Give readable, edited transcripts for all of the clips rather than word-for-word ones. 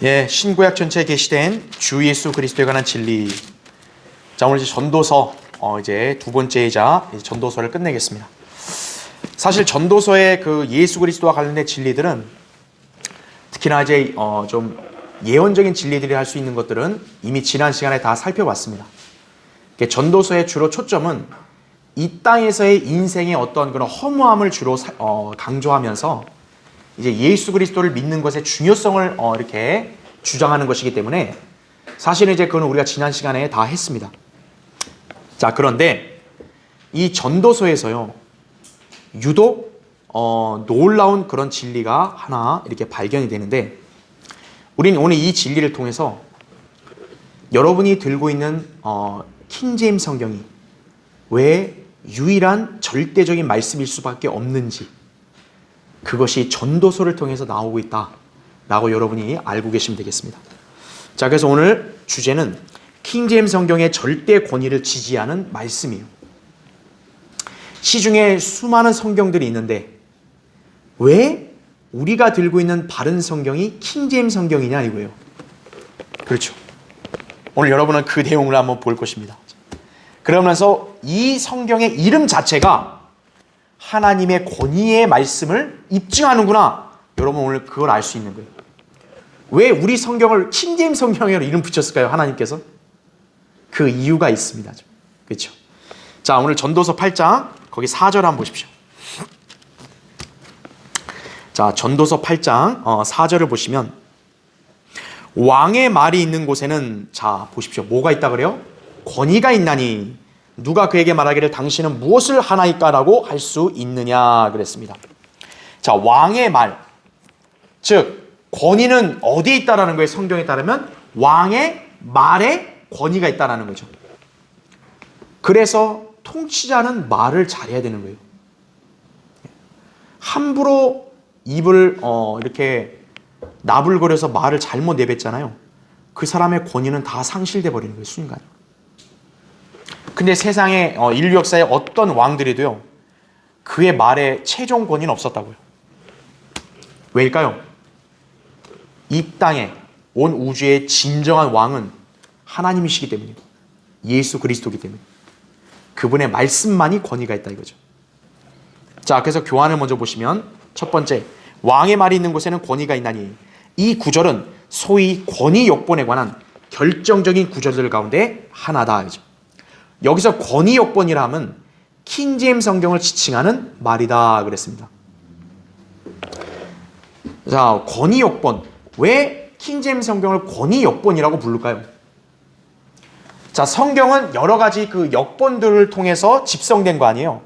예, 신구약 전체에 게시된 주 예수 그리스도에 관한 진리. 자, 오늘 이제 전도서 이제 두 번째이자 이제 전도서를 끝내겠습니다. 사실 전도서의 그 예수 그리스도와 관련된 진리들은 특히나 이제 좀 예언적인 진리들이 할 수 있는 것들은 이미 지난 시간에 다 살펴봤습니다. 전도서의 주로 초점은 이 땅에서의 인생의 어떤 그런 허무함을 주로 강조하면서 이제 예수 그리스도를 믿는 것의 중요성을 이렇게 주장하는 것이기 때문에 사실은 이제 그건 우리가 지난 시간에 다 했습니다. 자, 그런데 이 전도서에서요, 유독 놀라운 그런 진리가 하나 이렇게 발견이 되는데, 우리는 오늘 이 진리를 통해서 여러분이 들고 있는 킹제임스 성경이 왜 유일한 절대적인 말씀일 수밖에 없는지, 그것이 전도서를 통해서 나오고 있다라고 여러분이 알고 계시면 되겠습니다. 자, 그래서 오늘 주제는 킹제임스 성경의 절대 권위를 지지하는 말씀이에요. 시중에 수많은 성경들이 있는데 왜 우리가 들고 있는 바른 성경이 킹제임스 성경이냐 이거예요. 그렇죠. 오늘 여러분은 그 내용을 한번 볼 것입니다. 그러면서 이 성경의 이름 자체가 하나님의 권위의 말씀을 입증하는구나. 여러분 오늘 그걸 알 수 있는 거예요. 왜 우리 성경을 킹제임스 성경이라고 이름 붙였을까요? 하나님께서? 그 이유가 있습니다. 그렇죠? 자, 오늘 전도서 8장 거기 4절 한번 보십시오. 자, 전도서 8장 4절을 보시면 왕의 말이 있는 곳에는, 자 보십시오, 뭐가 있다 그래요? 권위가 있나니 누가 그에게 말하기를 당신은 무엇을 하나이까라고 할 수 있느냐 그랬습니다. 자, 왕의 말, 즉 권위는 어디에 있다라는 거예요? 성경에 따르면 왕의 말에 권위가 있다라는 거죠. 그래서 통치자는 말을 잘해야 되는 거예요. 함부로 입을 이렇게 나불거려서 말을 잘못 내뱉잖아요. 그 사람의 권위는 다 상실돼 버리는 거예요, 순간. 근데 세상에 인류 역사에 어떤 왕들이도요, 그의 말에 최종 권위는 없었다고요. 왜일까요? 이 땅에 온 우주의 진정한 왕은 하나님이시기 때문이고 예수 그리스도이기 때문에 그분의 말씀만이 권위가 있다 이거죠. 자, 그래서 교환을 먼저 보시면 첫 번째, 왕의 말이 있는 곳에는 권위가 있나니, 이 구절은 소위 권위 역본에 관한 결정적인 구절들 가운데 하나다. 여기서 권위 역본이라 하면 킹제임스 성경을 지칭하는 말이다 그랬습니다. 자, 권위 역본. 왜 킹제임스 성경을 권위 역본이라고 부를까요? 자, 성경은 여러 가지 그 역본들을 통해서 집성된 거 아니에요.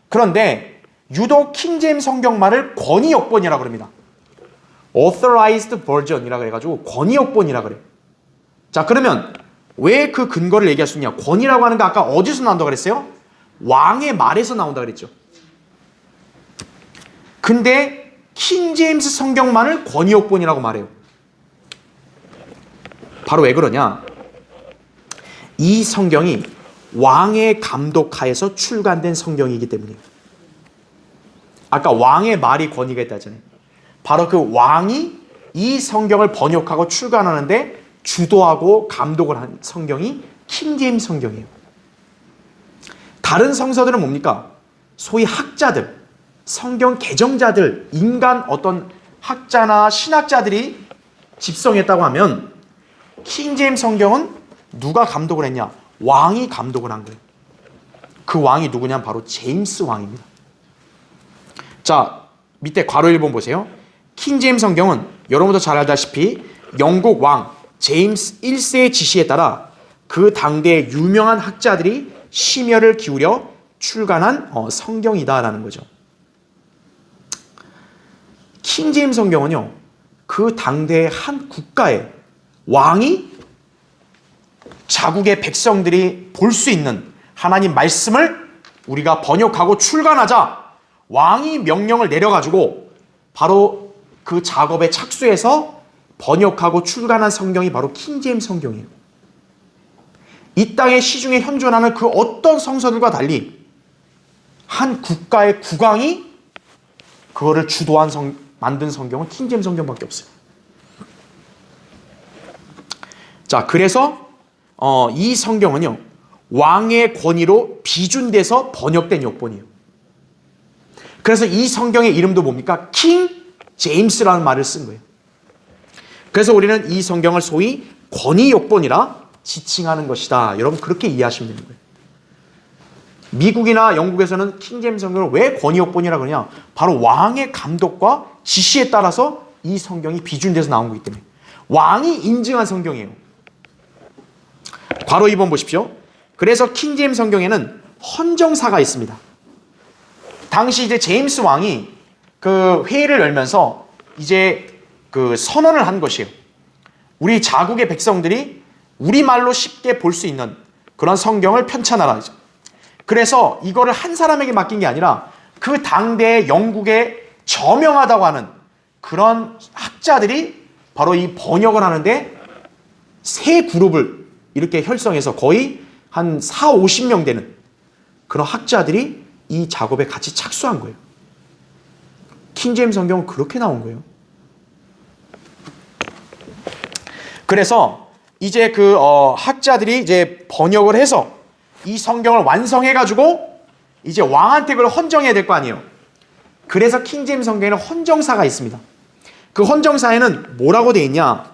그런데 유독 킹제임스 성경말을 권위 역본이라고 그럽니다. Authorized Version이라고 해가지고 권위 역본이라고 그래요. 자, 그러면 왜 그 근거를 얘기할 수 있냐? 권위라고 하는 거 아까 어디서 나온다고 그랬어요? 왕의 말에서 나온다고 그랬죠. 근데 킹제임스 성경만을 권위 역본이라고 말해요. 바로 왜 그러냐? 이 성경이 왕의 감독하에서 출간된 성경이기 때문이에요. 아까 왕의 말이 권위가 있다 했잖아요. 바로 그 왕이 이 성경을 번역하고 출간하는데 주도하고 감독을 한 성경이 킹제임스 성경이에요. 다른 성서들은 뭡니까? 소위 학자들, 성경 개정자들, 인간 어떤 학자나 신학자들이 집성했다고 하면, 킹제임스 성경은 누가 감독을 했냐? 왕이 감독을 한 거예요. 그 왕이 누구냐면 바로 제임스 왕입니다. 자, 밑에 괄호 1번 보세요. 킹제임스 성경은 여러분도 잘 알다시피 영국 왕 제임스 1세의 지시에 따라 그 당대의 유명한 학자들이 심혈을 기울여 출간한 성경이다라는 거죠. 킹제임스 성경은요, 그 당대의 한 국가의 왕이 자국의 백성들이 볼 수 있는 하나님 말씀을 우리가 번역하고 출간하자 왕이 명령을 내려가지고 바로 그 작업에 착수해서 번역하고 출간한 성경이 바로 킹제임스 성경이에요. 이 땅의 시중에 현존하는 그 어떤 성서들과 달리 한 국가의 국왕이 그거를 주도한 만든 성경은 킹제임스 성경밖에 없어요. 자, 그래서 이 성경은요, 왕의 권위로 비준돼서 번역된 역본이에요. 그래서 이 성경의 이름도 뭡니까? 킹 제임스라는 말을 쓴 거예요. 그래서 우리는 이 성경을 소위 권위 역본이라 지칭하는 것이다. 여러분 그렇게 이해하시면 되는 거예요. 미국이나 영국에서는 킹제임스 성경을 왜 권위 역본이라 그러냐? 바로 왕의 감독과 지시에 따라서 이 성경이 비준돼서 나온 거기 때문에 왕이 인증한 성경이에요. 괄호 2번 보십시오. 그래서 킹제임스 성경에는 헌정사가 있습니다. 당시 이제 제임스 왕이 그 회의를 열면서 이제 그 선언을 한 것이에요. 우리 자국의 백성들이 우리말로 쉽게 볼 수 있는 그런 성경을 편찬하라. 그래서 이거를 한 사람에게 맡긴 게 아니라 그 당대의 영국에 저명하다고 하는 그런 학자들이 바로 이 번역을 하는데 세 그룹을 이렇게 형성해서 거의 한 4, 50명 되는 그런 학자들이 이 작업에 같이 착수한 거예요. 킹제임스 성경은 그렇게 나온 거예요. 그래서 이제 그 학자들이 이제 번역을 해서 이 성경을 완성해가지고 이제 왕한테 그걸 헌정해야 될 거 아니에요. 그래서 킹제임스 성경에는 헌정사가 있습니다. 그 헌정사에는 뭐라고 돼 있냐?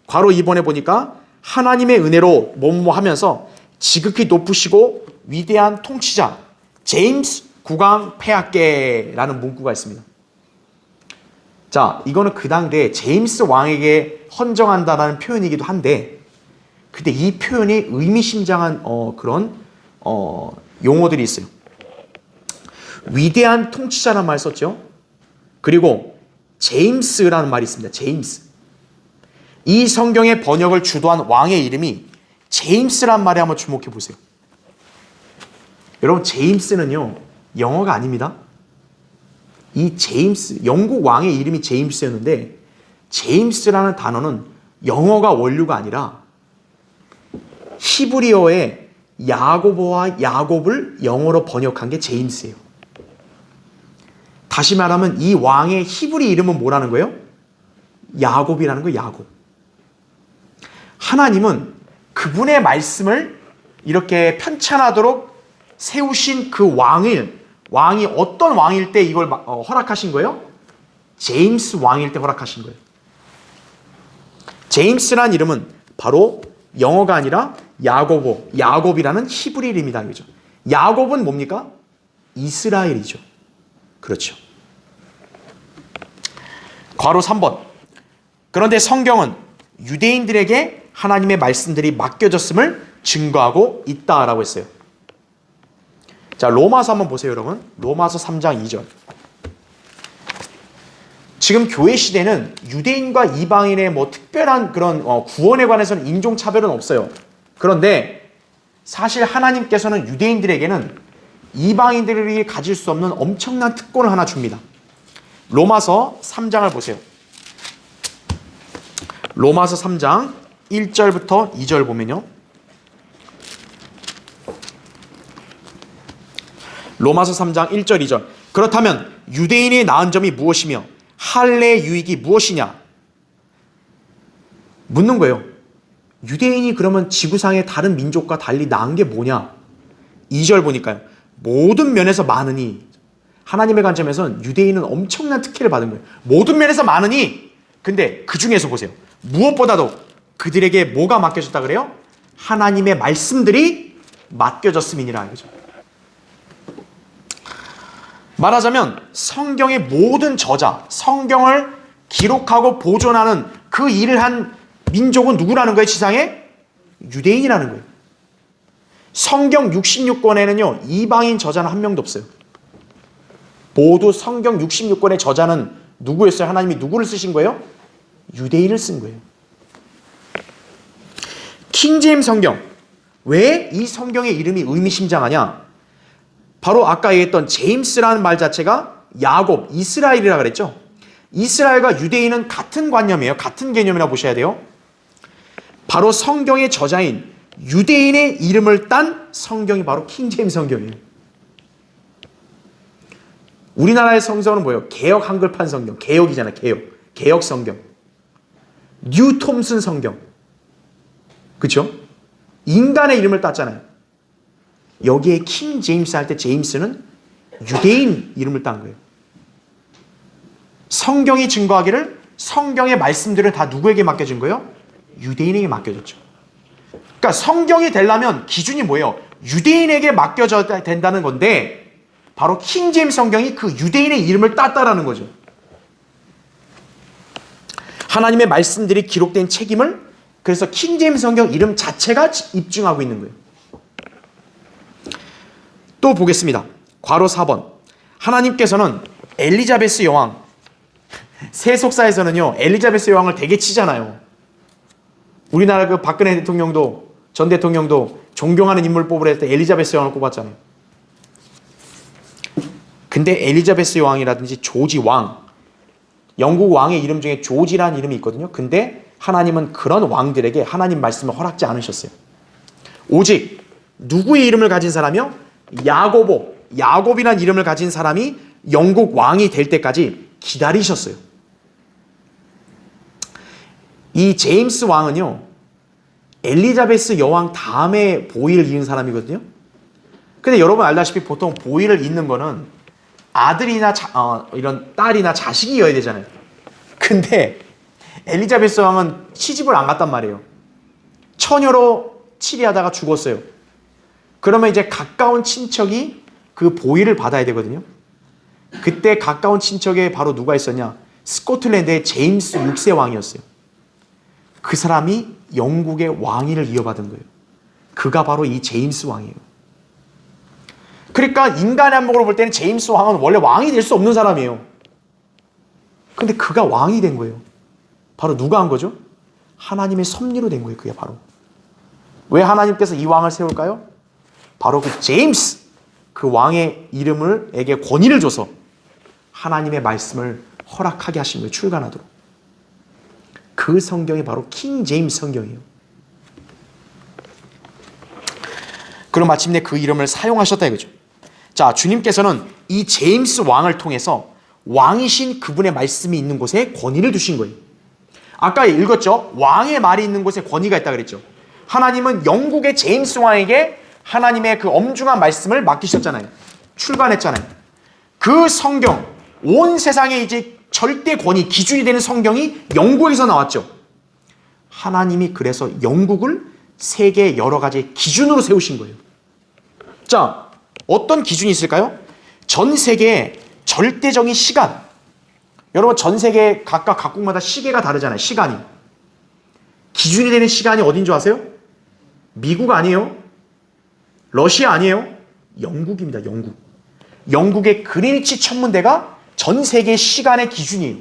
괄호 2번에 보니까 하나님의 은혜로 뭐뭐 하면서 지극히 높으시고 위대한 통치자 제임스 국왕 폐하께라는 문구가 있습니다. 자, 이거는 그 당대 제임스 왕에게 헌정한다라는 표현이기도 한데, 근데 이 표현이 의미심장한 그런 용어들이 있어요. 위대한 통치자라는 말 썼죠. 그리고 제임스라는 말이 있습니다. 제임스. 이 성경의 번역을 주도한 왕의 이름이 제임스란 말에 한번 주목해 보세요. 여러분, 제임스는요, 영어가 아닙니다. 이 제임스, 영국 왕의 이름이 제임스였는데 제임스라는 단어는 영어가 원류가 아니라 히브리어의 야고보와 야곱을 영어로 번역한 게 제임스예요. 다시 말하면 이 왕의 히브리 이름은 뭐라는 거예요? 야곱이라는 거예요. 야곱. 하나님은 그분의 말씀을 이렇게 편찬하도록 세우신 그 왕이 어떤 왕일 때 이걸 허락하신 거예요? 제임스 왕일 때 허락하신 거예요. 제임스란 이름은 바로 영어가 아니라 야곱이라는 히브리 이름이다. 그죠? 야곱은 뭡니까? 이스라엘이죠. 그렇죠. 괄호 3번. 그런데 성경은 유대인들에게 하나님의 말씀들이 맡겨졌음을 증거하고 있다라고 했어요. 자, 로마서 한번 보세요, 여러분. 로마서 3장 2절. 지금 교회 시대는 유대인과 이방인의 뭐 특별한 그런 구원에 관해서는 인종차별은 없어요. 그런데 사실 하나님께서는 유대인들에게는 이방인들이 가질 수 없는 엄청난 특권을 하나 줍니다. 로마서 3장을 보세요. 로마서 3장 1절부터 2절 보면요. 로마서 3장 1절 2절. 그렇다면 유대인이 나은 점이 무엇이며 할례의 유익이 무엇이냐? 묻는 거예요. 유대인이 그러면 지구상의 다른 민족과 달리 나은 게 뭐냐? 2절 보니까요. 모든 면에서 많으니, 하나님의 관점에서는 유대인은 엄청난 특혜를 받은 거예요. 모든 면에서 많으니, 근데 그 중에서 보세요. 무엇보다도 그들에게 뭐가 맡겨졌다 그래요? 하나님의 말씀들이 맡겨졌음이니라 이거죠. 말하자면 성경의 모든 저자, 성경을 기록하고 보존하는 그 일을 한 민족은 누구라는 거예요? 지상에? 유대인이라는 거예요. 성경 66권에는요 이방인 저자는 한 명도 없어요. 모두 성경 66권의 저자는 누구였어요? 하나님이 누구를 쓰신 거예요? 유대인을 쓴 거예요. 킹제임스 성경. 왜 이 성경의 이름이 의미심장하냐? 바로 아까 얘기했던 제임스라는 말 자체가 야곱, 이스라엘이라고 그랬죠. 이스라엘과 유대인은 같은 관념이에요. 같은 개념이라고 보셔야 돼요. 바로 성경의 저자인 유대인의 이름을 딴 성경이 바로 킹제임스 성경이에요. 우리나라의 성경은 뭐예요? 개역 한글판 성경. 개역이잖아요. 개역. 개역 성경. 뉴 톰슨 성경. 그렇죠? 인간의 이름을 땄잖아요. 여기에 킹 제임스 할 때 제임스는 유대인 이름을 딴 거예요. 성경이 증거하기를 성경의 말씀들은 다 누구에게 맡겨진 거예요? 유대인에게 맡겨졌죠. 그러니까 성경이 되려면 기준이 뭐예요? 유대인에게 맡겨져야 된다는 건데 바로 킹 제임스 성경이 그 유대인의 이름을 땄다라는 거죠. 하나님의 말씀들이 기록된 책임을 그래서 킹 제임스 성경 이름 자체가 입증하고 있는 거예요. 또 보겠습니다. 괄호 4번. 하나님께서는 엘리자베스 여왕, 세속사에서는요 엘리자베스 여왕을 되게 치잖아요. 우리나라 그 박근혜 대통령도 전 대통령도 존경하는 인물 뽑으라 할 때 엘리자베스 여왕을 뽑았잖아요. 근데 엘리자베스 여왕이라든지 조지 왕, 영국 왕의 이름 중에 조지라는 이름이 있거든요. 근데 하나님은 그런 왕들에게 하나님 말씀을 허락지 않으셨어요. 오직 누구의 이름을 가진 사람이요? 야곱이라는 이름을 가진 사람이 영국 왕이 될 때까지 기다리셨어요. 이 제임스 왕은요 엘리자베스 여왕 다음에 보위를 이은 사람이거든요. 근데 여러분 알다시피 보통 보위를 잇는 거는 아들이나 이런 딸이나 자식이어야 되잖아요. 근데 엘리자베스 왕은 시집을 안 갔단 말이에요. 처녀로 치리하다가 죽었어요. 그러면 이제 가까운 친척이 그 보위를 받아야 되거든요. 그때 가까운 친척에 바로 누가 있었냐? 스코틀랜드의 제임스 6세 왕이었어요. 그 사람이 영국의 왕위를 이어받은 거예요. 그가 바로 이 제임스 왕이에요. 그러니까 인간의 안목으로 볼 때는 제임스 왕은 원래 왕이 될 수 없는 사람이에요. 근데 그가 왕이 된 거예요. 바로 누가 한 거죠? 하나님의 섭리로 된 거예요. 그게 바로. 왜 하나님께서 이 왕을 세울까요? 바로 그 제임스, 그 왕의 이름을에게 권위를 줘서 하나님의 말씀을 허락하게 하신 거예요. 출간하도록. 그 성경이 바로 킹 제임스 성경이에요. 그럼 마침내 그 이름을 사용하셨다 이거죠. 자, 주님께서는 이 제임스 왕을 통해서 왕이신 그분의 말씀이 있는 곳에 권위를 두신 거예요. 아까 읽었죠? 왕의 말이 있는 곳에 권위가 있다 그랬죠. 하나님은 영국의 제임스 왕에게 하나님의 그 엄중한 말씀을 맡기셨잖아요. 출간했잖아요. 그 성경, 온 세상에 이제 절대 권위, 기준이 되는 성경이 영국에서 나왔죠. 하나님이 그래서 영국을 세계의 여러 가지 기준으로 세우신 거예요. 자, 어떤 기준이 있을까요? 전 세계의 절대적인 시간. 여러분 전 세계 각각 각국마다 시계가 다르잖아요. 시간이. 기준이 되는 시간이 어딘 줄 아세요? 미국 아니에요? 러시아 아니에요? 영국입니다. 영국. 영국의 그린위치 천문대가 전 세계 시간의 기준이에요.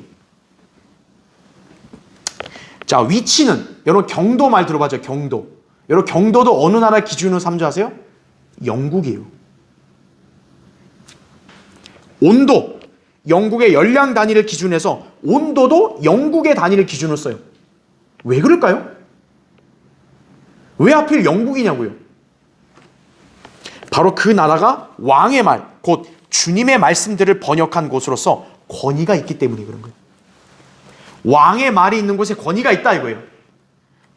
자, 위치는 여러분 경도 말 들어봤죠? 경도. 여러분 경도도 어느 나라 기준으로 삼죠 아세요? 영국이에요. 온도. 영국의 열량 단위를 기준해서 온도도 영국의 단위를 기준으로 써요. 왜 그럴까요? 왜 하필 영국이냐고요? 바로 그 나라가 왕의 말, 곧 주님의 말씀들을 번역한 곳으로서 권위가 있기 때문에 그런 거예요. 왕의 말이 있는 곳에 권위가 있다 이거예요.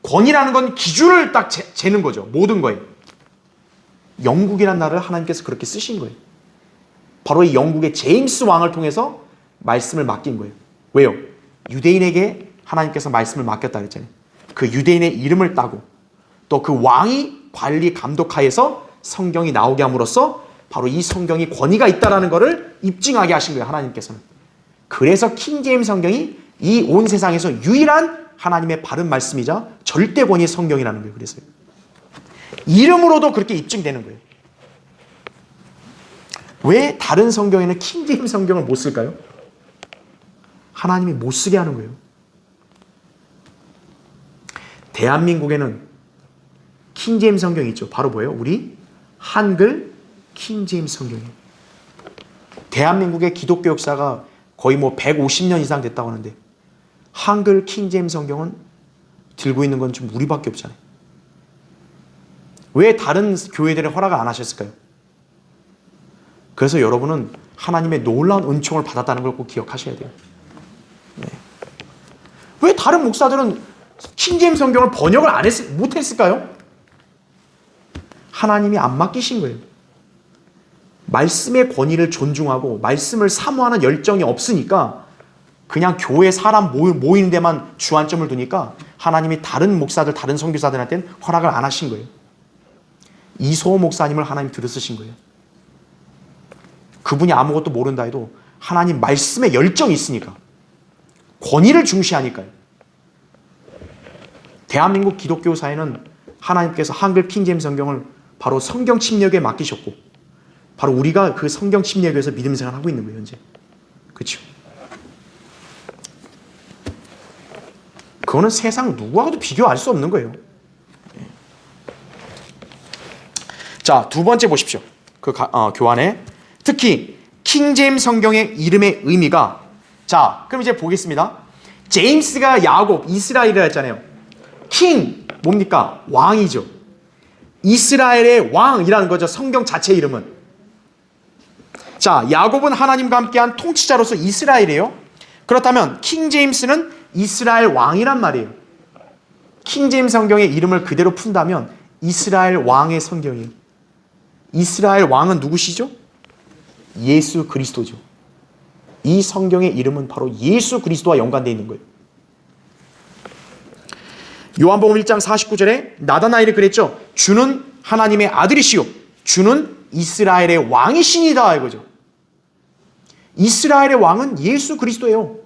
권위라는 건 기준을 딱 재는 거죠. 모든 거에. 영국이라는 나라를 하나님께서 그렇게 쓰신 거예요. 바로 이 영국의 제임스 왕을 통해서 말씀을 맡긴 거예요. 왜요? 유대인에게 하나님께서 말씀을 맡겼다 그랬잖아요. 그 유대인의 이름을 따고 또 그 왕이 관리 감독하에서 성경이 나오게 함으로써 바로 이 성경이 권위가 있다라는 것을 입증하게 하신 거예요. 하나님께서는. 그래서 킹 제임스 성경이 이 온 세상에서 유일한 하나님의 바른 말씀이자 절대 권위의 성경이라는 거예요. 그래서요. 이름으로도 그렇게 입증되는 거예요. 왜 다른 성경에는 킹 제임스 성경을 못 쓸까요? 하나님이 못 쓰게 하는 거예요. 대한민국에는 킹 제임스 성경이 있죠. 바로 뭐예요? 우리 한글 킹 제임스 성경이에요. 대한민국의 기독교 역사가 거의 뭐 150년 이상 됐다고 하는데 한글 킹 제임스 성경은 들고 있는 건 좀 우리밖에 없잖아요. 왜 다른 교회들은 허락을 안 하셨을까요? 그래서 여러분은 하나님의 놀라운 은총을 받았다는 걸 꼭 기억하셔야 돼요. 네. 왜 다른 목사들은 킹제임스 성경을 번역을 못했을까요? 하나님이 안 맡기신 거예요. 말씀의 권위를 존중하고 말씀을 사모하는 열정이 없으니까 그냥 교회 사람 모이는 데만 주안점을 두니까 하나님이 다른 목사들, 다른 선교사들한테는 허락을 안 하신 거예요. 이소호 목사님을 하나님 들으시신 거예요. 그분이 아무것도 모른다 해도 하나님 말씀에 열정이 있으니까, 권위를 중시하니까요. 대한민국 기독교 사회는 하나님께서 한글 킹제임스 성경을 바로 성경 침략에 맡기셨고, 바로 우리가 그 성경 침략에서 믿음 생활을 하고 있는 거예요, 현재. 그렇죠? 그거는 세상 누구하고도 비교할 수 없는 거예요. 자, 두 번째 보십시오. 교환에 특히 킹제임스 성경의 이름의 의미가, 자, 그럼 이제 보겠습니다. 제임스가 야곱, 이스라엘이라 했잖아요. 킹, 뭡니까? 왕이죠. 이스라엘의 왕이라는 거죠. 성경 자체 이름은. 자, 야곱은 하나님과 함께한 통치자로서 이스라엘이에요. 그렇다면 킹제임스는 이스라엘 왕이란 말이에요. 킹제임스 성경의 이름을 그대로 푼다면 이스라엘 왕의 성경이에요. 이스라엘 왕은 누구시죠? 예수 그리스도죠. 이 성경의 이름은 바로 예수 그리스도와 연관되어 있는 거예요. 요한복음 1장 49절에 나다나엘이 그랬죠. 주는 하나님의 아들이시요 주는 이스라엘의 왕이시니다 이거죠. 이스라엘의 왕은 예수 그리스도예요.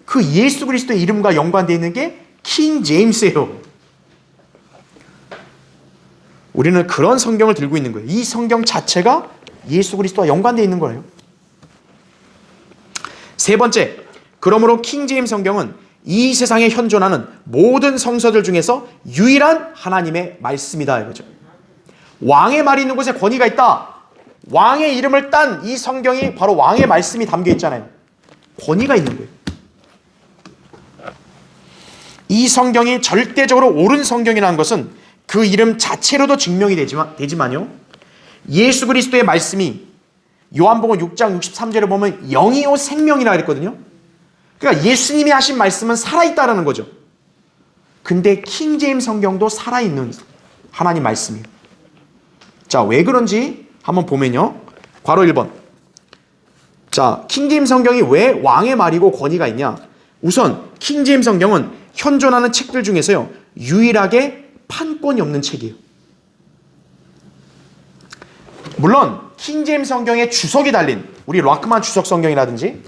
그 예수 그리스도의 이름과 연관되어 있는 게 킹 제임스예요. 우리는 그런 성경을 들고 있는 거예요. 이 성경 자체가 예수 그리스도와 연관되어 있는 거예요. 세 번째, 그러므로 킹 제임스 성경은 이 세상에 현존하는 모든 성서들 중에서 유일한 하나님의 말씀이다 이거죠. 왕의 말이 있는 곳에 권위가 있다. 왕의 이름을 딴 이 성경이 바로 왕의 말씀이 담겨 있잖아요. 권위가 있는 거예요. 이 성경이 절대적으로 옳은 성경이라는 것은 그 이름 자체로도 증명이 되지만요. 예수 그리스도의 말씀이 요한복음 6장 63절에 보면 영이요 생명이라 그랬거든요. 그러니까 예수님이 하신 말씀은 살아있다라는 거죠. 근데 킹제임스 성경도 살아있는 하나님 말씀이에요. 자, 왜 그런지 한번 보면요. 괄호 1번. 자, 킹제임스 성경이 왜 왕의 말이고 권위가 있냐? 우선 킹제임스 성경은 현존하는 책들 중에서요. 유일하게 판권이 없는 책이에요. 물론 킹제임스 성경에 주석이 달린 우리 락만 주석 성경이라든지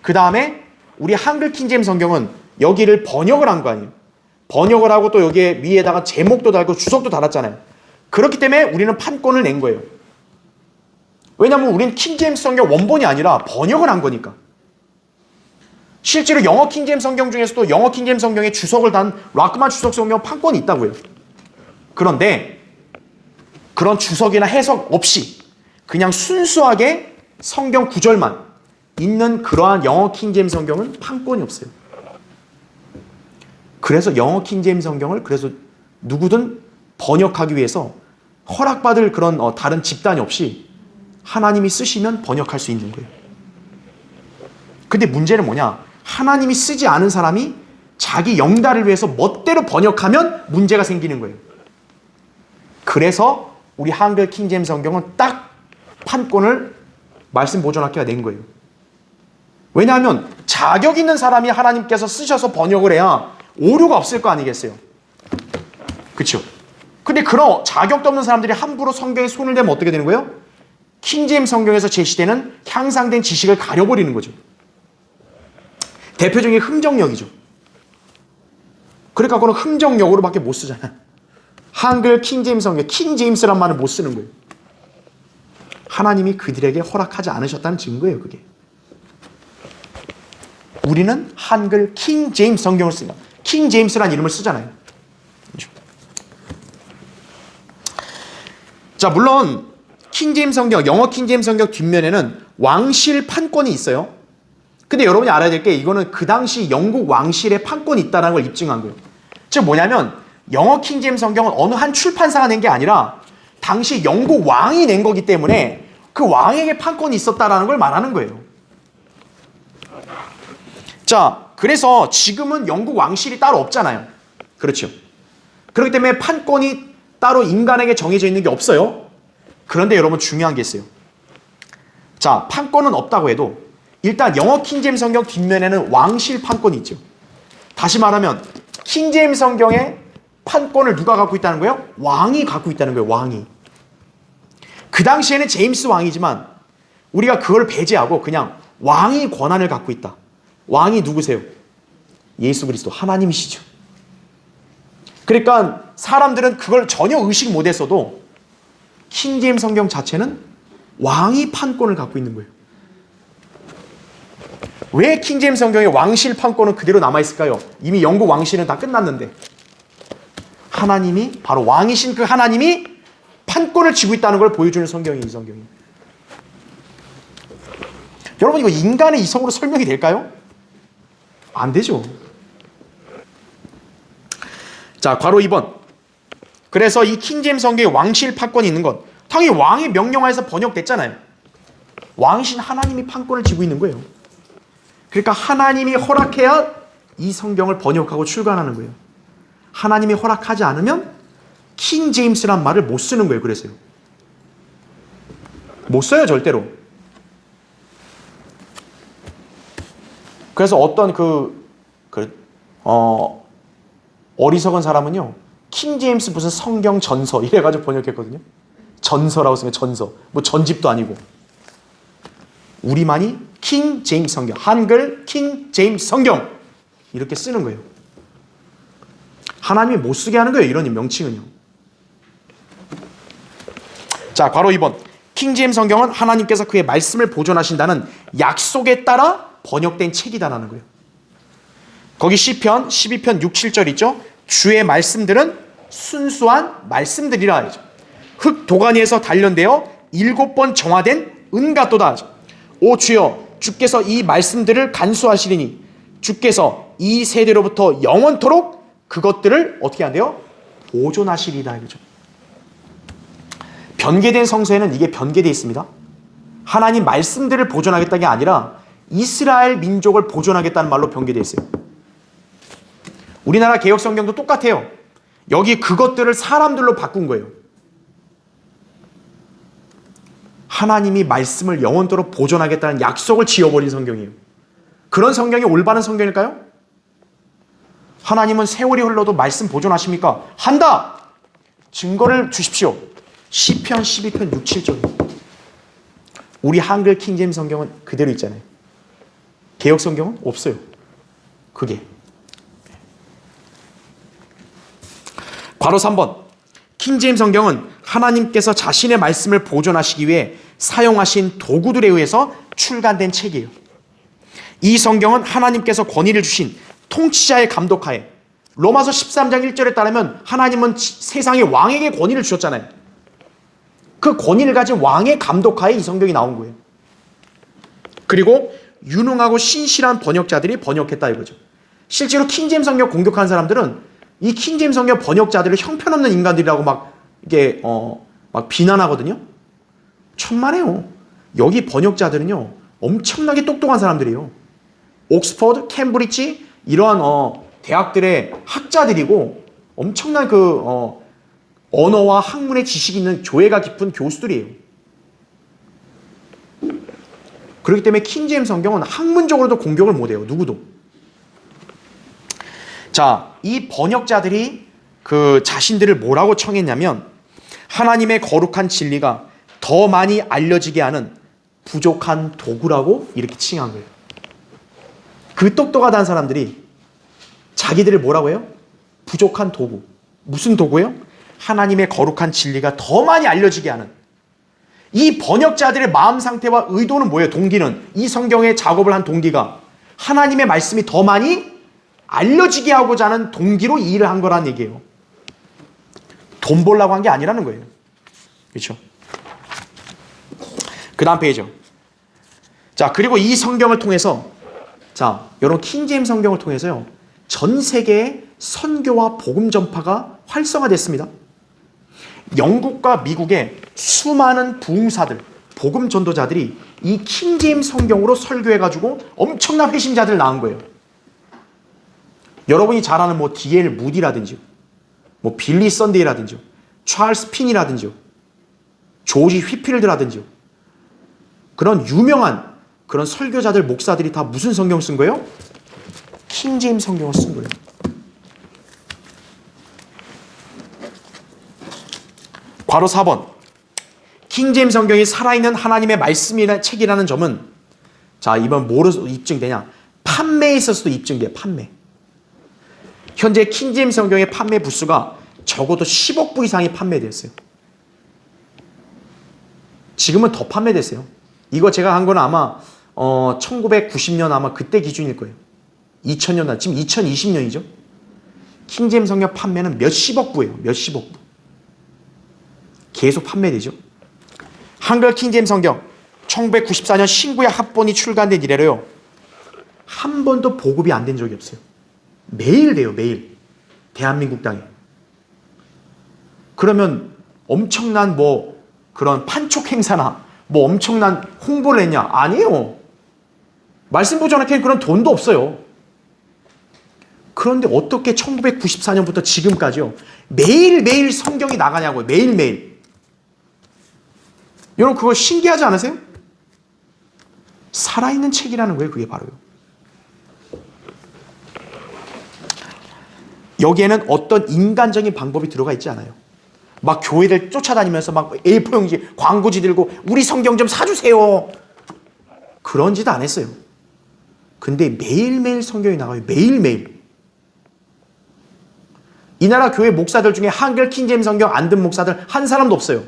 그 다음에 우리 한글 킹제임스 성경은 여기를 번역을 한 거 아니에요. 번역을 하고 또 여기에 위에다가 제목도 달고 주석도 달았잖아요. 그렇기 때문에 우리는 판권을 낸 거예요. 왜냐하면 우리는 킹제임스 성경 원본이 아니라 번역을 한 거니까. 실제로 영어 킹제임스 성경 중에서도 영어 킹제임스 성경에 주석을 단 락만 주석 성경 판권이 있다고요. 그런데 그런 주석이나 해석 없이 그냥 순수하게 성경 구절만 있는 그러한 영어 킹제임스 성경은 판권이 없어요. 그래서 영어 킹제임스 성경을 그래서 누구든 번역하기 위해서 허락받을 그런 다른 집단이 없이 하나님이 쓰시면 번역할 수 있는 거예요. 근데 문제는 뭐냐? 하나님이 쓰지 않은 사람이 자기 영달을 위해서 멋대로 번역하면 문제가 생기는 거예요. 그래서 우리 한글 킹제임스 성경은 딱 판권을 말씀 보존학회가 낸 거예요. 왜냐하면 자격 있는 사람이 하나님께서 쓰셔서 번역을 해야 오류가 없을 거 아니겠어요? 그렇죠? 근데 그런 자격도 없는 사람들이 함부로 성경에 손을 대면 어떻게 되는 거예요? 킹제임스 성경에서 제시되는 향상된 지식을 가려버리는 거죠. 대표적인 흥정역이죠. 그러니까 그건 흥정역으로밖에 못 쓰잖아요. 한글 킹제임스 성경, 킹제임스란 말을 못 쓰는 거예요. 하나님이 그들에게 허락하지 않으셨다는 증거예요, 그게. 우리는 한글 킹제임스 성경을 쓰는 거예요. 킹제임스란 이름을 쓰잖아요. 그렇죠? 자, 물론 킹제임스 성경, 영어 킹제임스 성경 뒷면에는 왕실 판권이 있어요. 근데 여러분이 알아야 될 게 이거는 그 당시 영국 왕실의 판권이 있다는 걸 입증한 거예요. 즉 뭐냐면 영어 킹제임스 성경은 어느 한 출판사가 낸 게 아니라 당시 영국 왕이 낸 거기 때문에 그 왕에게 판권이 있었다라는 걸 말하는 거예요. 자, 그래서 지금은 영국 왕실이 따로 없잖아요. 그렇죠. 그렇기 때문에 판권이 따로 인간에게 정해져 있는 게 없어요. 그런데 여러분 중요한 게 있어요. 자, 판권은 없다고 해도 일단 영어 킹제임스 성경 뒷면에는 왕실 판권이 있죠. 다시 말하면 킹제임스 성경의 판권을 누가 갖고 있다는 거예요? 왕이 갖고 있다는 거예요. 왕이. 그 당시에는 제임스 왕이지만 우리가 그걸 배제하고 그냥 왕이 권한을 갖고 있다. 왕이 누구세요? 예수 그리스도 하나님이시죠. 그러니까 사람들은 그걸 전혀 의식 못했어도 킹제임스 성경 자체는 왕이 판권을 갖고 있는 거예요. 왜 킹제임스 성경의 왕실 판권은 그대로 남아있을까요? 이미 영국 왕실은 다 끝났는데 하나님이 바로 왕이신 그 하나님이 판권을 쥐고 있다는 걸 보여주는 성경이 이 성경이에요. 여러분 이거 인간의 이성으로 설명이 될까요? 안 되죠. 자, 괄호 2번. 그래서 이 킹제임스 성경에 왕실 판권이 있는 것 당연히 왕의 명령하에서 번역됐잖아요. 왕이신 하나님이 판권을 쥐고 있는 거예요. 그러니까 하나님이 허락해야 이 성경을 번역하고 출간하는 거예요. 하나님이 허락하지 않으면 킹제임스란 말을 못 쓰는 거예요. 그래서요. 못 써요 절대로. 그래서 어떤 어리석은 사람은요 킹제임스 무슨 성경 전서 이래가지고 번역했거든요. 전서라고 쓰면 전서 뭐 전집도 아니고 우리만이 킹제임스 성경 한글 킹제임스 성경 이렇게 쓰는 거예요. 하나님이 못 쓰게 하는 거예요. 이런 명칭은요. 자, 괄호 2번. 킹제임스 성경은 하나님께서 그의 말씀을 보존하신다는 약속에 따라 번역된 책이다라는 거예요. 거기 시편 12편 6, 7절 있죠. 주의 말씀들은 순수한 말씀들이라 하죠. 흙 도가니에서 단련되어 7번 정화된 은 같도다 하죠. 오 주여 주께서 이 말씀들을 간수하시리니 주께서 이 세대로부터 영원토록 그것들을 어떻게 한대요? 보존하시리다 이거죠. 변개된 성서에는 이게 변개되어 있습니다. 하나님 말씀들을 보존하겠다는 게 아니라 이스라엘 민족을 보존하겠다는 말로 변개되어 있어요. 우리나라 개역성경도 똑같아요. 여기 그것들을 사람들로 바꾼 거예요. 하나님이 말씀을 영원토록 보존하겠다는 약속을 지어버린 성경이에요. 그런 성경이 올바른 성경일까요? 하나님은 세월이 흘러도 말씀 보존하십니까? 한다! 증거를 주십시오. 시편 12편 6, 7절. 우리 한글 킹제임스 성경은 그대로 있잖아요. 개역 성경은 없어요. 그게. 괄호 3번. 킹제임스 성경은 하나님께서 자신의 말씀을 보존하시기 위해 사용하신 도구들에 의해서 출간된 책이에요. 이 성경은 하나님께서 권위를 주신 통치자의 감독하에 로마서 13장 1절에 따르면 하나님은 세상의 왕에게 권위를 주셨잖아요. 그 권위를 가진 왕의 감독하에 이 성경이 나온 거예요. 그리고 유능하고 신실한 번역자들이 번역했다 이거죠. 실제로 킹제임스 성경 공격하는 사람들은 이 킹제임스 성경 번역자들을 형편없는 인간들이라고 막 비난하거든요. 천만에요. 여기 번역자들은요 엄청나게 똑똑한 사람들이에요. 옥스퍼드, 캠브리지 이러한 대학들의 학자들이고 엄청난 언어와 학문의 지식이 있는 조예가 깊은 교수들이에요. 그렇기 때문에 킹제임스 성경은 학문적으로도 공격을 못해요. 누구도. 자, 이 번역자들이 그 자신들을 뭐라고 청했냐면 하나님의 거룩한 진리가 더 많이 알려지게 하는 부족한 도구라고 이렇게 칭한 거예요. 그 똑똑하다는 사람들이 자기들을 뭐라고 해요? 부족한 도구. 무슨 도구예요? 하나님의 거룩한 진리가 더 많이 알려지게 하는. 이 번역자들의 마음 상태와 의도는 뭐예요? 동기는 이 성경의 작업을 한 동기가 하나님의 말씀이 더 많이 알려지게 하고자 하는 동기로 이 일을 한 거란 얘기예요. 돈 벌려고 한 게 아니라는 거예요. 그렇죠? 그 다음 페이지죠. 자, 그리고 이 성경을 통해서 여러분 킹제임스 성경을 통해서요 전 세계의 선교와 복음 전파가 활성화됐습니다. 영국과 미국의 수많은 부흥사들, 복음 전도자들이 이 킹제임스 성경으로 설교해가지고 엄청난 회심자들 낳은 거예요. 여러분이 잘 아는 뭐 D.L. 무디라든지, 뭐 빌리 썬데이라든지, 찰스 핀이라든지, 조지 휘필드라든지, 그런 유명한 그런 설교자들, 목사들이 다 무슨 성경 쓴 거예요? 킹제임스 성경을 쓴 거예요. 괄호 4번. 킹제임스 성경이 살아있는 하나님의 말씀이라는 책이라는 점은, 자, 이번 뭐로 입증되냐? 판매에 있어서도 입증돼요. 판매. 현재 킹제임스 성경의 판매 부수가 적어도 10억 부 이상이 판매됐어요. 지금은 더 판매됐어요. 이거 제가 한 건 아마 1990년 아마 그때 기준일 거예요. 2000년, 지금 2020년이죠. 킹제임스 성경 판매는 몇십억 부예요. 몇십억 부. 계속 판매되죠. 한글 킹제임스 성경 1994년 신구약 합본이 출간된 이래로요, 한 번도 보급이 안 된 적이 없어요. 매일 돼요. 매일. 대한민국 땅에. 그러면 엄청난 뭐 그런 판촉 행사나 뭐 엄청난 홍보를 했냐? 아니에요. 말씀 보존학회는 그런 돈도 없어요. 그런데 어떻게 1994년부터 지금까지요, 매일매일 성경이 나가냐고요. 매일매일. 여러분 그거 신기하지 않으세요? 살아있는 책이라는 거예요. 그게 바로요. 여기에는 어떤 인간적인 방법이 들어가 있지 않아요. 막 교회를 쫓아다니면서 막 A4 용지 광고지 들고 우리 성경 좀 사주세요. 그런 짓 안 했어요. 근데 매일매일 성경이 나가요. 매일매일. 이 나라 교회 목사들 중에 한글 킹제임스 성경 안 든 목사들 한 사람도 없어요.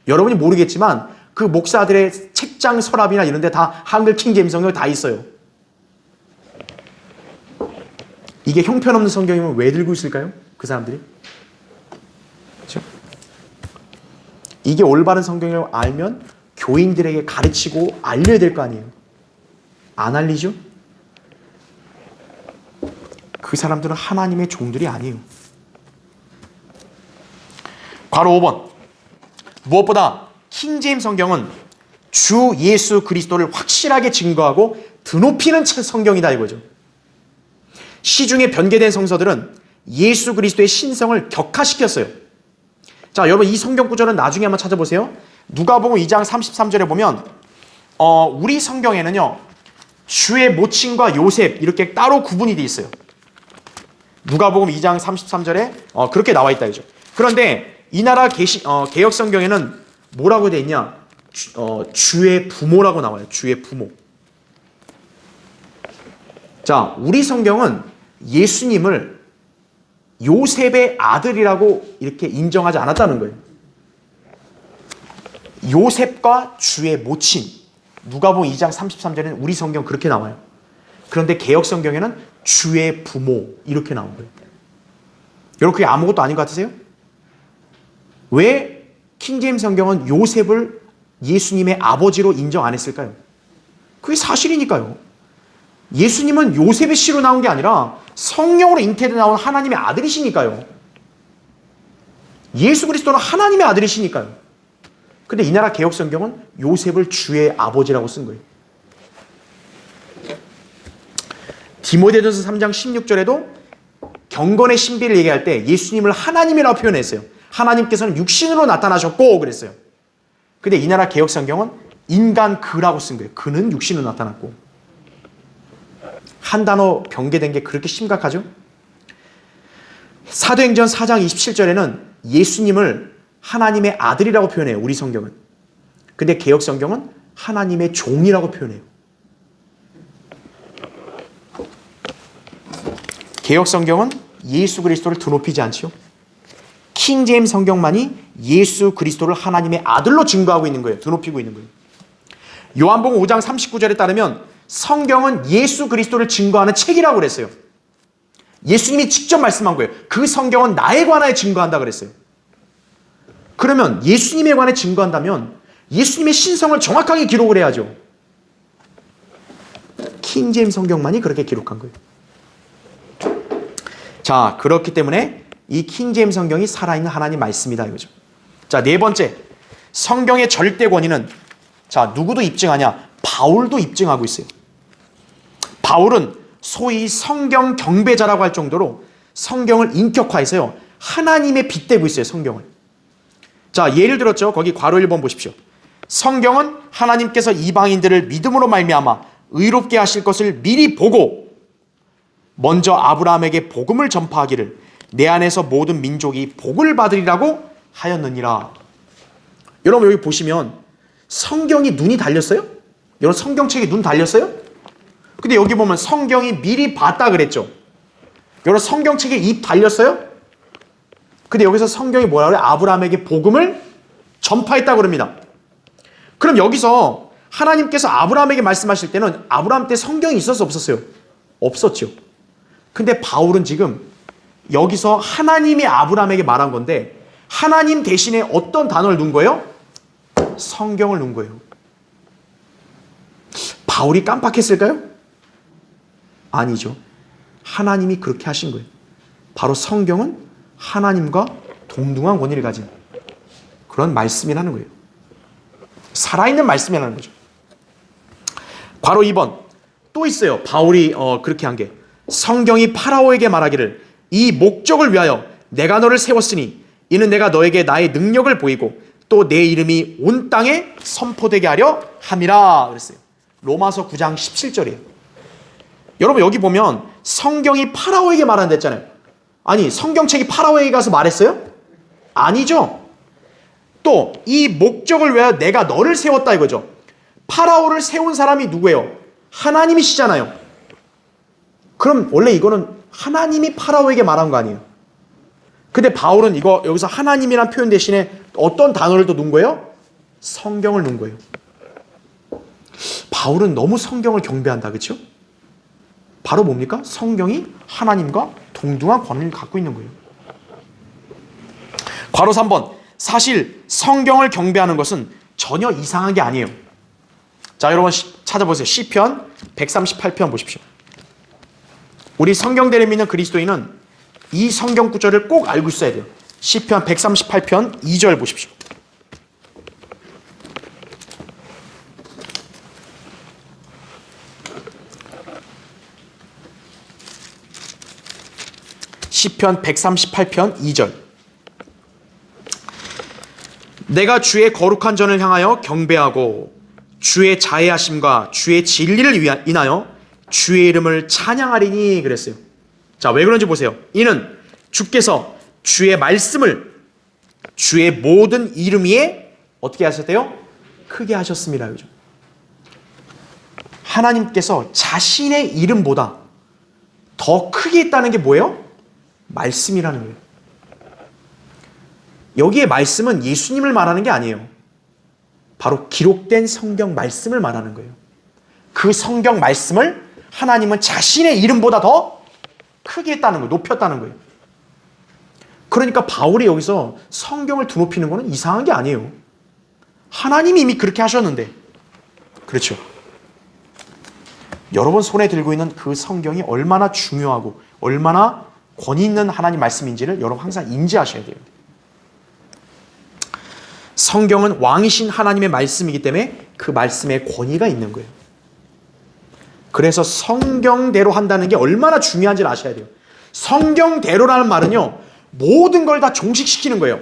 여러분이 모르겠지만 그 목사들의 책장 서랍이나 이런 데 다 한글 킹제임스 성경이 다 있어요. 이게 형편없는 성경이면 왜 들고 있을까요? 그 사람들이? 그렇죠? 이게 올바른 성경을 알면 교인들에게 가르치고 알려야 될 거 아니에요. 안 알리죠? 그 사람들은 하나님의 종들이 아니에요. 괄호 5번. 무엇보다 킹제임스 성경은 주 예수 그리스도를 확실하게 증거하고 드높이는 성경이다 이거죠. 시중에 변개된 성서들은 예수 그리스도의 신성을 격화시켰어요. 자, 여러분 이 성경 구절은 나중에 한번 찾아보세요. 누가복음 2장 33절에 보면 우리 성경에는요, 주의 모친과 요셉 이렇게 따로 구분이 되어 있어요. 누가복음 2장 33절에 그렇게 나와 있다 이죠. 그런데 이 나라 개역 성경에는 뭐라고 되어 있냐? 주의 부모라고 나와요. 주의 부모. 자, 우리 성경은 예수님을 요셉의 아들이라고 이렇게 인정하지 않았다는 거예요. 요셉과 주의 모친. 누가복음 2장 33절에는 우리 성경 그렇게 나와요. 그런데 개역 성경에는 주의 부모 이렇게 나온 거예요. 여러분 그게 아무것도 아닌 것 같으세요? 왜 킹제임스 성경은 요셉을 예수님의 아버지로 인정 안 했을까요? 그게 사실이니까요. 예수님은 요셉의 씨로 나온 게 아니라 성령으로 잉태돼 나온 하나님의 아들이시니까요. 예수 그리스도는 하나님의 아들이시니까요. 근데 이 나라 개역 성경은 요셉을 주의 아버지라고 쓴 거예요. 디모데전서 3장 16절에도 경건의 신비를 얘기할 때 예수님을 하나님이라고 표현했어요. 하나님께서는 육신으로 나타나셨고 그랬어요. 근데 이 나라 개역 성경은 인간 그라고 쓴 거예요. 그는 육신으로 나타났고. 한 단어 변개된 게 그렇게 심각하죠? 사도행전 4장 27절에는 예수님을 하나님의 아들이라고 표현해요. 우리 성경은. 근데 개역 성경은 하나님의 종이라고 표현해요. 개역 성경은 예수 그리스도를 드높이지 않지요. 킹제임스 성경만이 예수 그리스도를 하나님의 아들로 증거하고 있는 거예요. 드높이고 있는 거예요. 요한복음 5장 39절에 따르면 성경은 예수 그리스도를 증거하는 책이라고 그랬어요. 예수님이 직접 말씀한 거예요. 그 성경은 나에 관하여 증거한다 그랬어요. 그러면 예수님에 관해 증거한다면 예수님의 신성을 정확하게 기록을 해야죠. 킹제임스 성경만이 그렇게 기록한 거예요. 자, 그렇기 때문에 이 킹제임스 성경이 살아있는 하나님 말씀이다 이거죠. 자, 네 번째. 성경의 절대 권위는 자, 누구도 입증하냐? 바울도 입증하고 있어요. 바울은 소위 성경 경배자라고 할 정도로 성경을 인격화해서요, 하나님의 빗대고 있어요, 성경을. 자, 예를 들었죠. 거기 괄호 1번 보십시오. 성경은 하나님께서 이방인들을 믿음으로 말미암아 의롭게 하실 것을 미리 보고 먼저 아브라함에게 복음을 전파하기를 내 안에서 모든 민족이 복을 받으리라고 하였느니라. 여러분 여기 보시면 성경이 눈이 달렸어요? 여러분 성경책에 눈 달렸어요? 근데 여기 보면 성경이 미리 봤다 그랬죠. 여러분 성경책에 입 달렸어요? 근데 여기서 성경이 뭐라 그래요? 아브라함에게 복음을 전파했다 그럽니다. 그럼 여기서 하나님께서 아브라함에게 말씀하실 때는 아브라함 때 성경이 있었어 없었어요? 없었죠. 근데 바울은 지금 여기서 하나님이 아브라함에게 말한 건데 하나님 대신에 어떤 단어를 넣은 거예요? 성경을 넣은 거예요. 바울이 깜빡했을까요? 아니죠. 하나님이 그렇게 하신 거예요. 바로 성경은 하나님과 동등한 권위를 가진 그런 말씀이라는 거예요. 살아있는 말씀이라는 거죠. 괄호 2번 또 있어요. 바울이 그렇게 한 게 성경이 파라오에게 말하기를 이 목적을 위하여 내가 너를 세웠으니 이는 내가 너에게 나의 능력을 보이고 또 내 이름이 온 땅에 선포되게 하려 함이라 그랬어요. 로마서 9장 17절이에요. 여러분 여기 보면 성경이 파라오에게 말한다 했잖아요. 아니 성경책이 파라오에게 가서 말했어요? 아니죠. 또 이 목적을 위하여 내가 너를 세웠다 이거죠. 파라오를 세운 사람이 누구예요? 하나님이시잖아요. 그럼 원래 이거는 하나님이 파라오에게 말한 거 아니에요? 근데 바울은 이거 여기서 하나님이란 표현 대신에 어떤 단어를 또 넣은 거예요? 성경을 넣은 거예요. 바울은 너무 성경을 경배한다, 그렇죠? 바로 뭡니까? 성경이 하나님과 동등한 권위를 갖고 있는 거예요. 괄호 3번 사실 성경을 경배하는 것은 전혀 이상한 게 아니에요. 자, 여러분 찾아보세요. 시편 138편 보십시오. 우리 성경대를 믿는 그리스도인은 이 성경 구절을 꼭 알고 있어야 돼요. 시편 138편 2절 보십시오. 시편 138편 2절 내가 주의 거룩한 전을 향하여 경배하고 주의 자애하심과 주의 진리를 인하여 주의 이름을 찬양하리니 그랬어요. 자, 왜 그런지 보세요. 이는 주께서 주의 말씀을 주의 모든 이름 위에 어떻게 하셨대요? 크게 하셨습니다. 그죠? 하나님께서 자신의 이름보다 더 크게 있다는 게 뭐예요? 말씀이라는 거예요. 여기에 말씀은 예수님을 말하는 게 아니에요. 바로 기록된 성경 말씀을 말하는 거예요. 그 성경 말씀을 하나님은 자신의 이름보다 더 크게 했다는 거예요. 높였다는 거예요. 그러니까 바울이 여기서 성경을 드높이는 거는 이상한 게 아니에요. 하나님이 이미 그렇게 하셨는데. 그렇죠. 여러분 손에 들고 있는 그 성경이 얼마나 중요하고 얼마나 권위 있는 하나님 말씀인지를 여러분 항상 인지하셔야 돼요. 성경은 왕이신 하나님의 말씀이기 때문에 그 말씀에 권위가 있는 거예요. 그래서 성경대로 한다는 게 얼마나 중요한지를 아셔야 돼요. 성경대로라는 말은요, 모든 걸 다 종식시키는 거예요.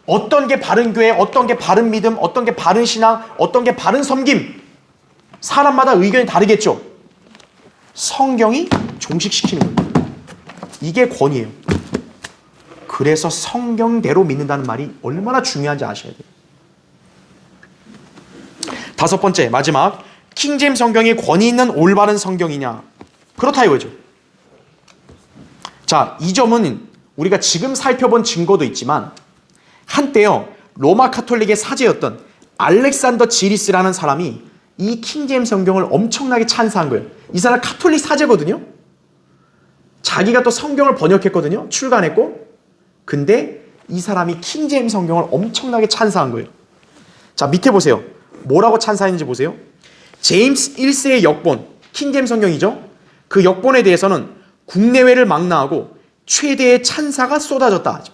어떤 게 바른 교회, 어떤 게 바른 믿음, 어떤 게 바른 신앙, 어떤 게 바른 섬김. 사람마다 의견이 다르겠죠. 성경이 종식시키는 거예요. 이게 권위예요. 그래서 성경대로 믿는다는 말이 얼마나 중요한지 아셔야 돼요. 다섯 번째, 마지막. 킹제임스 성경이 권위 있는 올바른 성경이냐? 그렇다 이거죠. 자, 이 점은 우리가 지금 살펴본 증거도 있지만 한때요, 로마 카톨릭의 사제였던 알렉산더 지리스라는 사람이 이 킹제임스 성경을 엄청나게 찬사한 거예요. 이 사람 카톨릭 사제거든요. 자기가 또 성경을 번역했거든요. 출간했고. 근데 이 사람이 킹제임스 성경을 엄청나게 찬사한 거예요. 자, 밑에 보세요. 뭐라고 찬사했는지 보세요. 제임스 1세의 역본, 킹제임스 성경이죠. 그 역본에 대해서는 국내외를 망라하고 최대의 찬사가 쏟아졌다 하죠.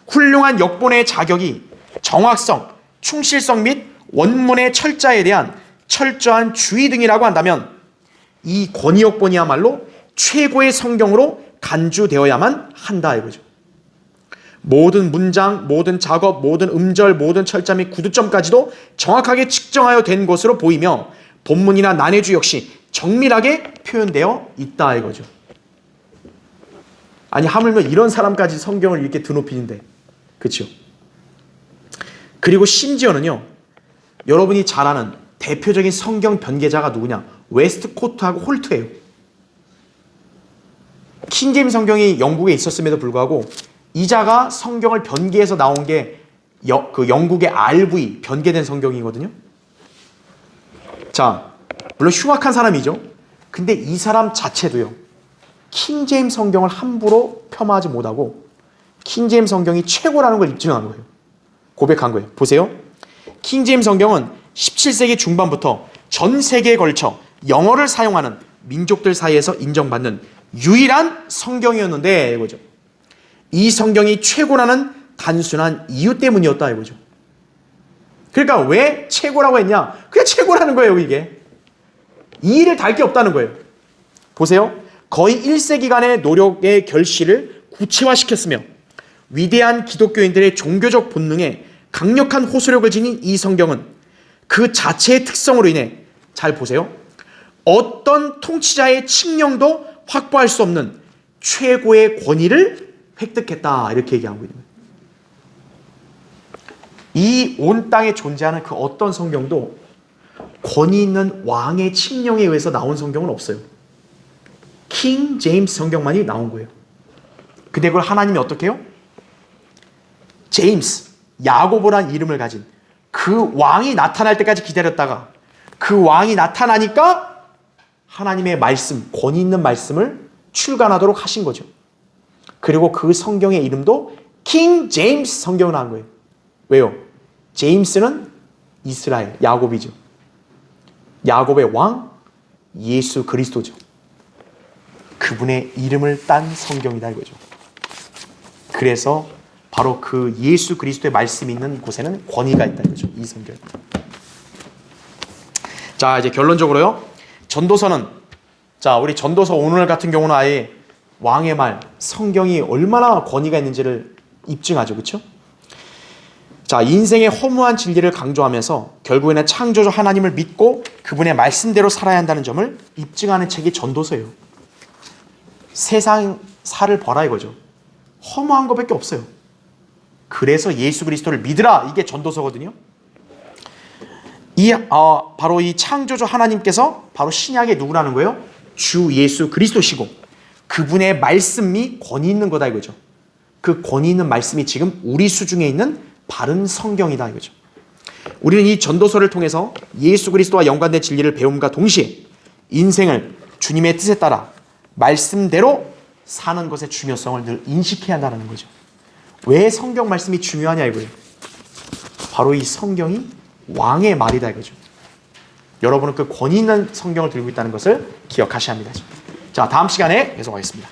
훌륭한 역본의 자격이 정확성, 충실성 및 원문의 철자에 대한 철저한 주의 등이라고 한다면 이 권위역본이야말로 최고의 성경으로 간주되어야만 한다 이거죠. 모든 문장, 모든 작업, 모든 음절, 모든 철자 및 구두점까지도 정확하게 측정하여 된 것으로 보이며 본문이나 난해주 역시 정밀하게 표현되어 있다 이거죠. 아니 하물며 이런 사람까지 성경을 이렇게 드높이는데, 그렇죠? 그리고 심지어는요, 여러분이 잘 아는 대표적인 성경 변계자가 누구냐? 웨스트코트하고 홀트예요. 킹제임스 성경이 영국에 있었음에도 불구하고 이 자가 성경을 변개해서 나온 게 그 영국의 RV 변개된 성경이거든요. 자, 물론 흉악한 사람이죠. 근데 이 사람 자체도요, 킹제임스 성경을 함부로 폄하하지 못하고 킹제임스 성경이 최고라는 걸 입증한 거예요. 고백한 거예요. 보세요. 킹제임스 성경은 17세기 중반부터 전 세계에 걸쳐 영어를 사용하는 민족들 사이에서 인정받는 유일한 성경이었는데 이거죠. 이 성경이 최고라는 단순한 이유 때문이었다 이거죠. 그러니까 왜 최고라고 했냐? 그냥 최고라는 거예요, 이게. 이 일을 달 게 없다는 거예요. 보세요. 거의 1세기간의 노력의 결실을 구체화시켰으며 위대한 기독교인들의 종교적 본능에 강력한 호소력을 지닌 이 성경은 그 자체의 특성으로 인해, 잘 보세요, 어떤 통치자의 칙령도 확보할 수 없는 최고의 권위를 획득했다 이렇게 얘기하고 있는 거예요. 이 온 땅에 존재하는 그 어떤 성경도 권위 있는 왕의 칙령에 의해서 나온 성경은 없어요. 킹 제임스 성경만이 나온 거예요. 근데 그걸 하나님이 어떻게 해요? 제임스, 야고보란 이름을 가진 그 왕이 나타날 때까지 기다렸다가 그 왕이 나타나니까 하나님의 말씀, 권위 있는 말씀을 출간하도록 하신 거죠. 그리고 그 성경의 이름도 킹 제임스 성경을 한 거예요. 왜요? 제임스는 이스라엘, 야곱이죠. 야곱의 왕, 예수 그리스도죠. 그분의 이름을 딴 성경이다 이거죠. 그래서 바로 그 예수 그리스도의 말씀이 있는 곳에는 권위가 있다 이거죠. 이 성경. 자, 이제 결론적으로요. 전도서는, 자, 우리 전도서 오늘 같은 경우는 아예 왕의 말, 성경이 얼마나 권위가 있는지를 입증하죠. 그렇죠? 자, 인생의 허무한 진리를 강조하면서 결국에는 창조주 하나님을 믿고 그분의 말씀대로 살아야 한다는 점을 입증하는 책이 전도서예요. 세상 살을 벌라 이거죠. 허무한 것밖에 없어요. 그래서 예수 그리스도를 믿으라, 이게 전도서거든요. 바로 이 창조주 하나님께서 바로 신약의 누구라는 거예요? 주 예수 그리스도시고 그분의 말씀이 권위 있는 거다 이거죠. 그 권위 있는 말씀이 지금 우리 수중에 있는 바른 성경이다 이거죠. 우리는 이 전도서를 통해서 예수 그리스도와 연관된 진리를 배움과 동시에 인생을 주님의 뜻에 따라 말씀대로 사는 것의 중요성을 늘 인식해야 한다는 거죠. 왜 성경 말씀이 중요하냐 이거예요. 바로 이 성경이 왕의 말이다 이거죠. 여러분은 그 권위 있는 성경을 들고 있다는 것을 기억하셔야 합니다. 자, 다음 시간에 계속하겠습니다.